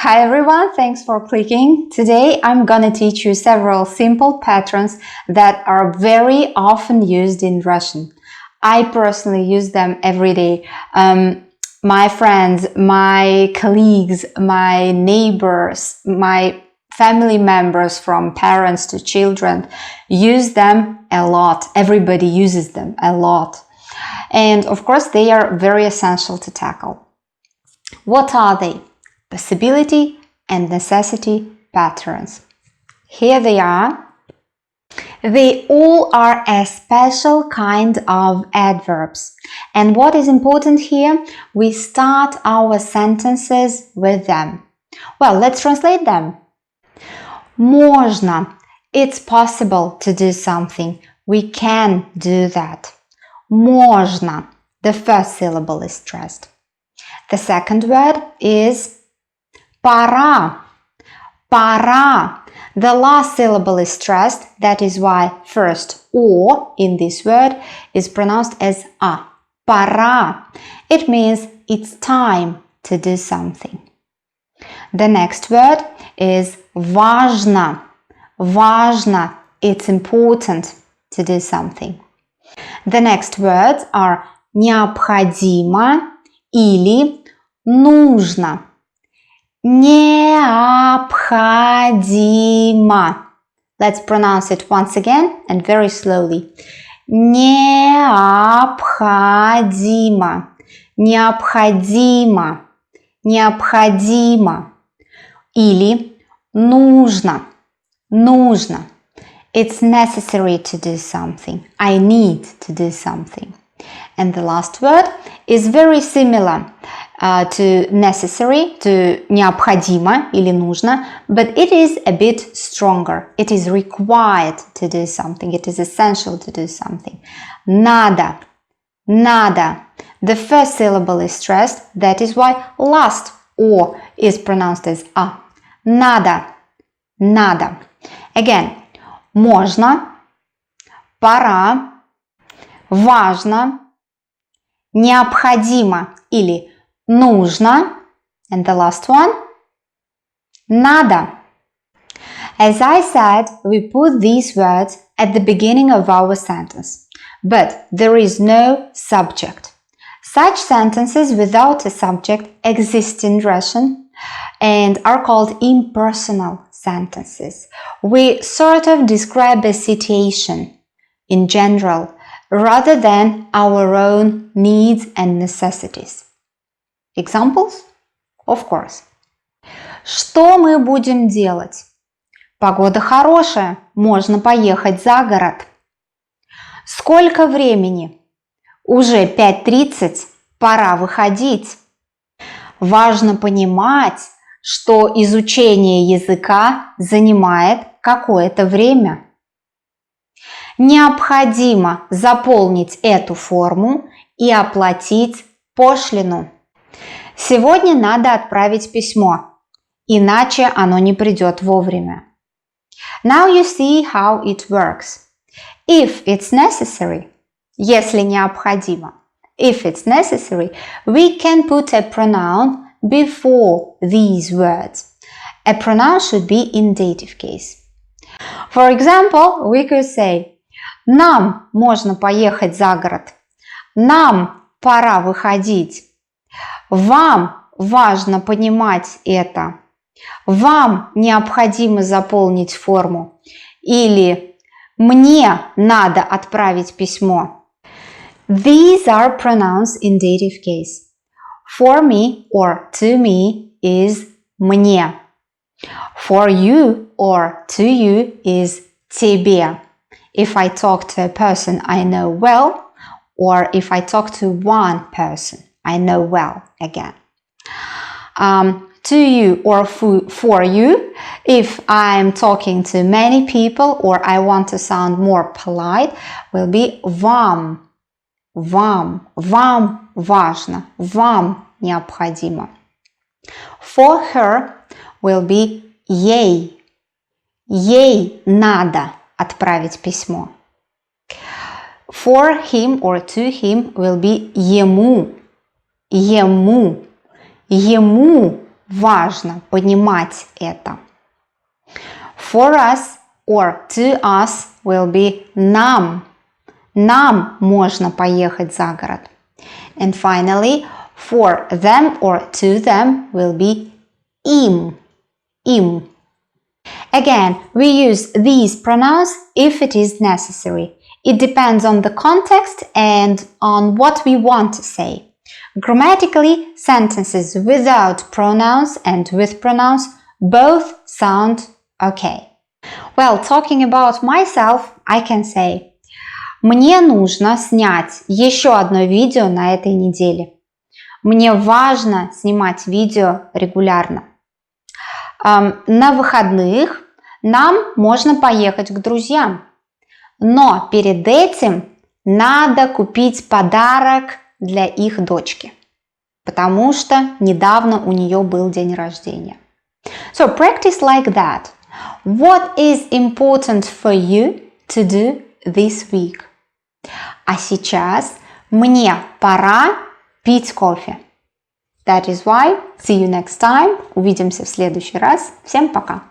Hi everyone, thanks for clicking. Today I'm gonna teach you several simple patterns that are very often used in Russian. I personally use them every day. My friends, my colleagues, my neighbors, my family members from parents to children use them a lot. Everybody uses them a lot. And of course they are very essential to tackle. What are they? Possibility and necessity patterns. Here they are. They all are a special kind of adverbs. And what is important here, we start our sentences with them. Well, let's translate them. МОЖНО. It's possible to do something. We can do that. МОЖНО. The first syllable is stressed. The second word is ПОРА. ПОРА. The last syllable is stressed. That is why first O in this word is pronounced as A. ПОРА. It means it's time to do something. The next word is ВАЖНО. ВАЖНО. It's important to do something. The next words are необходимо или НУЖНО. Необходимо. Let's pronounce it once again and very slowly. Необходимо. Необходимо. Необходимо. Или нужно. Нужно. It's necessary to do something. I need to do something. And the last word is very similar to necessary, to необходимо или нужно, but it is a bit stronger. It is required to do something. It is essential to do something. НАДО. НАДО. The first syllable is stressed. That is why last O is pronounced as A. НАДО. НАДО. Again. МОЖНО. ПОРА. ВАЖНО. Необходимо или нужно. And the last one, НАДО. As I said, we put these words at the beginning of our sentence, but there is no subject. Such sentences without a subject exist in Russian and are called impersonal sentences. We sort of describe a situation in general rather than our own needs and necessities. Examples? Of course. Что мы будем делать? Погода хорошая, можно поехать за город. Сколько времени? Уже 5:30, пора выходить. Важно понимать, что изучение языка занимает какое-то время. Необходимо заполнить эту форму и оплатить пошлину. Сегодня надо отправить письмо, иначе оно не придет вовремя. Now you see how it works. If it's necessary, если необходимо, if it's necessary, we can put a pronoun before these words. A pronoun should be in dative case. For example, we could say нам можно поехать за город. Нам пора выходить. Вам важно понимать это. Вам необходимо заполнить форму. Или мне надо отправить письмо. These are pronouns in dative case. For me or to me is мне. For you or to you is тебе. If I talk to a person I know well, or if I talk to one person I know well again. To you or for you, if I'm talking to many people or I want to sound more polite, will be вам. Вам. Вам важно. Вам необходимо. For her will be ей. Ей надо отправить письмо. For him or to him will be ему. Ему. Ему важно понимать это. For us or to us will be нам. Нам можно поехать за город. And finally, for them or to them will be им. Им. Again, we use these pronouns if it is necessary. It depends on the context and on what we want to say. Grammatically, sentences without pronouns and with pronouns both sound okay. Well, talking about myself, I can say, мне нужно снять еще одно видео на этой неделе. Мне важно снимать видео регулярно. На выходных нам можно поехать к друзьям, но перед этим надо купить подарок для их дочки, потому что недавно у нее был день рождения. So practice like that. What is important for you to do this week? А сейчас мне пора пить кофе. That is why. See you next time. Увидимся в следующий раз. Всем пока.